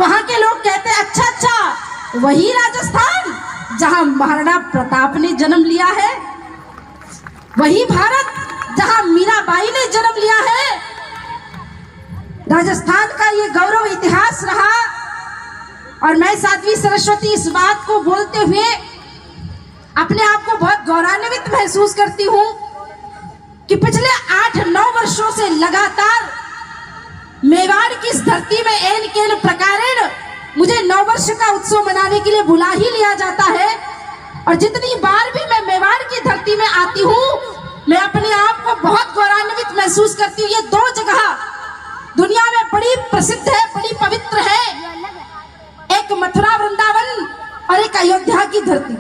वहां के लोग कहते अच्छा अच्छा वही राजस्थान जहां महाराणा प्रताप ने जन्म लिया है, वही भारत जहां मीराबाई ने जन्म लिया है। राजस्थान का ये गौरव इतिहास रहा। और मैं साध्वी सरस्वती इस बात को बोलते हुए अपने आप को बहुत गौरवान्वित महसूस करती हूं कि पिछले 8-9 वर्षों से लगातार मेवाड़ की इस धरती में एन केन प्रकारेण मुझे 9 वर्ष का उत्सव मनाने के लिए बुला ही लिया जाता है। और जितनी बार भी मैं मेवाड़ की धरती में आती हूँ मैं अपने आप को बहुत गौरवान्वित महसूस करती हूँ। ये 2 जगह दुनिया में बड़ी प्रसिद्ध है, बड़ी पवित्र है, एक मथुरा वृंदावन और एक अयोध्या की धरती।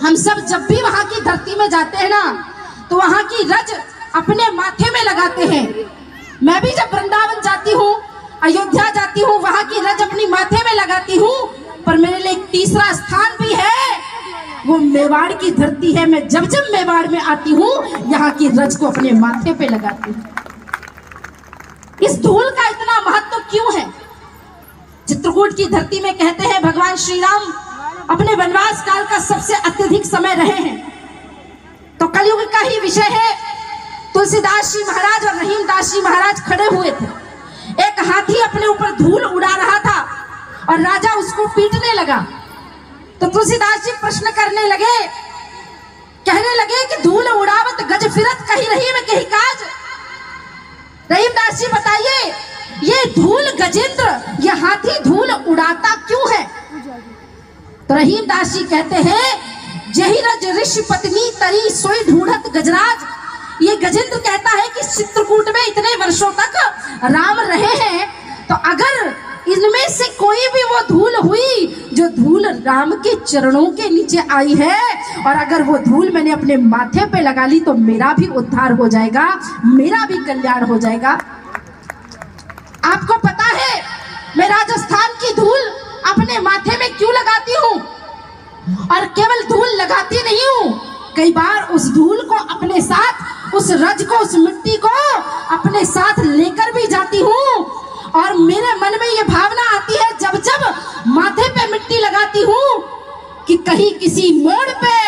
हम सब जब भी वहां की धरती में जाते हैं ना तो वहां की रज अपने माथे में लगाते हैं। मैं भी जब वृंदावन जाती हूँ, अयोध्या जाती हूँ, वहां की रज अपनी माथे में लगाती हूँ। पर मेरे लिए एक तीसरा स्थान भी है, वो मेवाड़ की धरती है। मैं जब जब मेवाड़ में आती हूँ यहाँ की रज को अपने माथे पे लगाती हूँ। इस धूल का इतना महत्व क्यों है? चित्रकूट की धरती में कहते हैं भगवान श्री राम अपने वनवास काल का सबसे अत्यधिक समय रहे हैं। तो कलयुग का ही विषय है। तुलसीदास जी महाराज और रहीमदास जी महाराज खड़े हुए थे। एक हाथी अपने ऊपर धूल उड़ा रहा था और राजा उसको पीटने लगा। तो तुलसीदास जी प्रश्न करने लगे, कहने लगे कि धूल उड़ावत गज फिरत कही रही में कही काज। रहीमदास जी बताइए, ये धूल गजेंद्र, ये हाथी धूल उड़ाता क्यों है? तो रहीमदास जी कहते हैं, जही रज ऋषि पत्नी तरी सोई ढूंढत गजराज। ये गजेंद्र कहता है कि चित्रकूट में इतने वर्षों तक राम रहे हैं, तो अगर इनमें से कोई भी वो धूल हुई जो धूल राम के चरणों के नीचे आई है, और अगर वो धूल मैंने अपने माथे पे लगा ली तो मेरा भी उद्धार हो जाएगा, मेरा भी कल्याण हो जाएगा। आपको पता है मैं राजस्थान की धूल अपने माथे में क्यों लगाती हूँ? और केवल धूल लगाती नहीं हूँ, कई बार उस धूल को अपने साथ, उस रज को, उस मिट्टी को अपने साथ लेकर भी जाती हूँ। और मेरे मन में ये भावना आती है जब जब माथे पे मिट्टी लगाती हूँ कि कहीं किसी मोड़ पे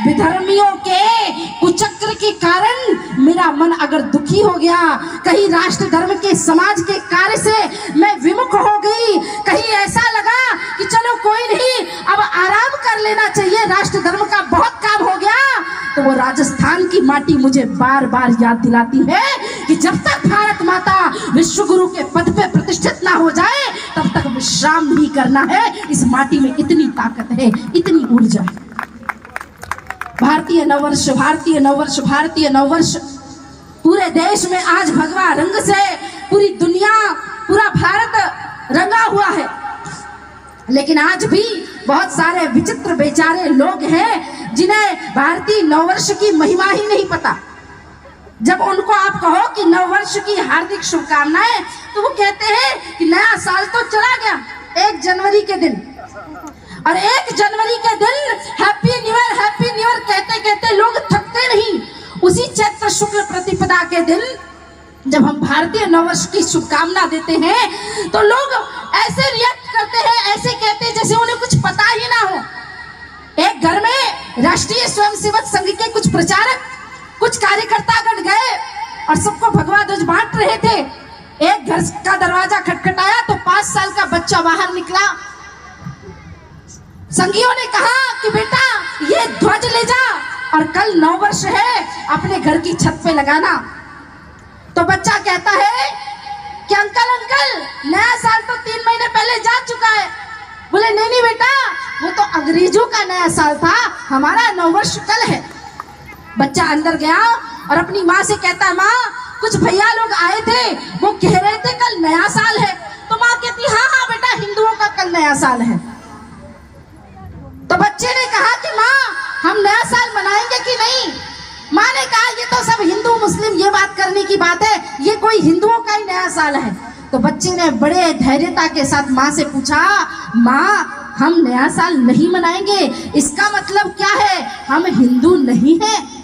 विधर्मियों के कुचक्र के कारण मेरा मन अगर दुखी हो गया, कहीं राष्ट्र धर्म के समाज के कार्य से मैं विमुख हो गई, कहीं ऐसा लगा कि चलो कोई नहीं अब आराम कर लेना चाहिए, राष्ट्र धर्म का बहुत काम हो गया, तो वो राजस्थान की माटी मुझे बार बार याद दिलाती है कि जब तक भारत माता विश्व गुरु के पद पे प्रतिष्ठित ना हो जाए तब तक विश्राम नहीं करना है। इस माटी में इतनी ताकत है, इतनी ऊर्जा है। भारतीय नववर्ष, भारतीय नववर्ष, भारतीय नववर्ष पूरे देश में आज भगवा रंग से पूरी दुनिया, पूरा भारत रंगा हुआ है। लेकिन आज भी बहुत सारे विचित्र बेचारे लोग हैं जिन्हें भारतीय नववर्ष की महिमा ही नहीं पता। जब उनको आप कहो कि नववर्ष की हार्दिक शुभकामनाएं, तो वो कहते हैं कि नया साल तो चला गया 1 जनवरी के दिन, और 1 जनवरी के दिन हैप्पी न्यू ईयर कहते कहते लोग थकते नहीं। उसी चैत्र शुक्ल प्रतिपदा के दिन जब हम भारतीय नववर्ष की शुभकामना देते हैं तो लोग ऐसे रिएक्ट करते हैं, ऐसे कहते हैं जैसे उन्हें कुछ पता ही ना हो। एक घर में राष्ट्रीय स्वयंसेवक संघ के कुछ प्रचारक, कुछ कार्यकर्तागण गए और सबको भगवा ध्वज बांट रहे थे। एक घर का दरवाजा खटखटाया तो 5 साल का बच्चा बाहर निकला। संघियों ने कहा कि बेटा ये ध्वज ले जा और कल नववर्ष है, अपने घर की छत पे लगाना। तो बच्चा कहता है कि अंकल नया साल तो 3 महीने पहले जा चुका है। बोले नहीं बेटा, वो तो अंग्रेजों का नया साल था, हमारा नववर्ष कल है। बच्चा अंदर गया और अपनी माँ से कहता है, माँ कुछ भैया लोग आए थे, वो कह रहे थे कल नया साल है। तो माँ कहती हाँ हाँ बेटा, हिंदुओं का कल नया साल है। तो बच्चे ने कहा कि माँ हम नया साल मनाएंगे कि नहीं? माँ ने कहा ये तो सब हिंदू मुस्लिम ये बात करने की बात है, ये कोई हिंदुओं का ही नया साल है। तो बच्चे ने बड़े धैर्यता के साथ माँ से पूछा, माँ हम नया साल नहीं मनाएंगे, इसका मतलब क्या है? हम हिंदू नहीं हैं?